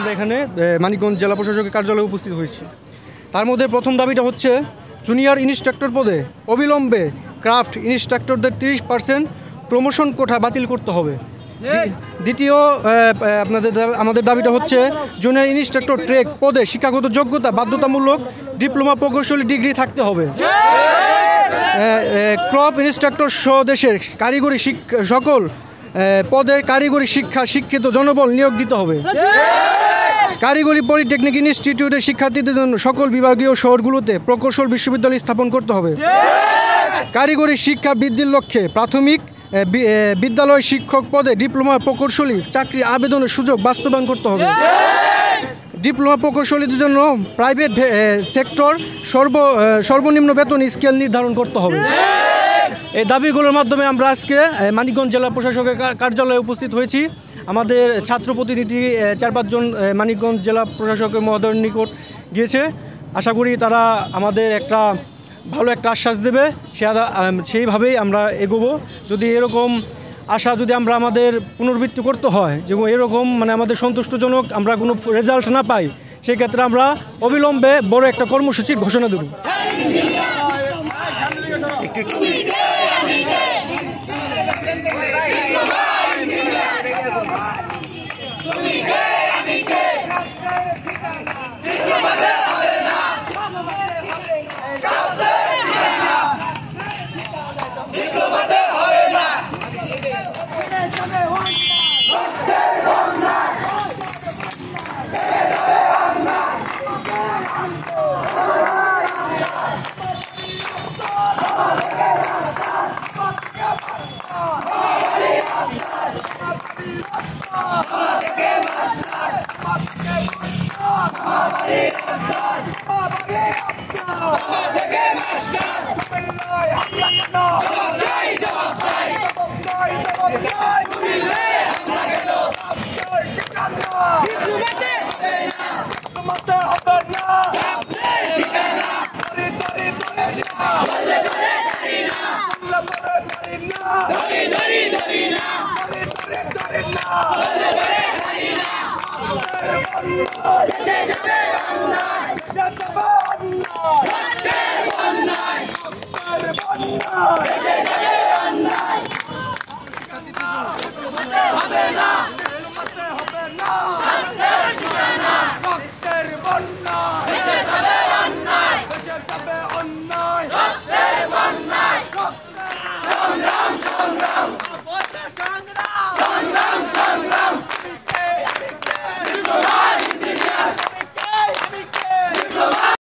আমরা এখানে মানিকগঞ্জ জেলা প্রশাসকের কার্যালয়ে উপস্থিত হয়েছি। তার মধ্যে প্রথম দাবিটা হচ্ছে জুনিয়র ইন্সট্রাক্টর পদে অবিলম্বে ক্রাফট ইন্সট্রাক্টরদের 30% প্রমোশন কোটা বাতিল করতে হবে। দ্বিতীয় আমাদের দাবিটা হচ্ছে জুনিয়র ইন্সট্রাক্টর ট্রেক পদে শিক্ষাগত যোগ্যতা বাধ্যতামূলক ডিপ্লোমা প্রকৌশলী ডিগ্রি থাকতে হবে। ক্রপ ইন্সট্রাক্টর সহ দেশের কারিগরি সকল পদের কারিগরি শিক্ষিত জনবল নিয়োগ দিতে হবে। কারিগরি পলিটেকনিক ইনস্টিটিউটের শিক্ষার্থীদের জন্য সকল বিভাগীয় শহরগুলোতে প্রকৌশল বিশ্ববিদ্যালয় স্থাপন করতে হবে। কারিগরি শিক্ষা বৃদ্ধির লক্ষ্যে প্রাথমিক বিদ্যালয় শিক্ষক পদে ডিপ্লোমা প্রকৌশলী চাকরির আবেদনের সুযোগ বাস্তবায়ন করতে হবে। ডিপ্লোমা প্রকৌশলীদের জন্য প্রাইভেট সেক্টর সর্বনিম্ন বেতন স্কেল নির্ধারণ করতে হবে। এই দাবিগুলোর মাধ্যমে আমরা আজকে মানিকগঞ্জ জেলা প্রশাসকের কার্যালয়ে উপস্থিত হয়েছি। আমাদের ছাত্র প্রতিনিধি 4-5 জন মানিকগঞ্জ জেলা প্রশাসকের মহোদয়ের নিকট গিয়েছে। আশা করি তারা আমাদের ভালো একটা আশ্বাস দেবে, সেইভাবেই আমরা এগোবো। যদি এরকম আশা যদি আমরা আমাদের পুনরাবৃত্তি করতে হয়, যে এরকম আমাদের সন্তুষ্টজনক আমরা কোনো রেজাল্ট না পাই, সেক্ষেত্রে আমরা অবিলম্বে বড় একটা কর্মসূচির ঘোষণা দেব।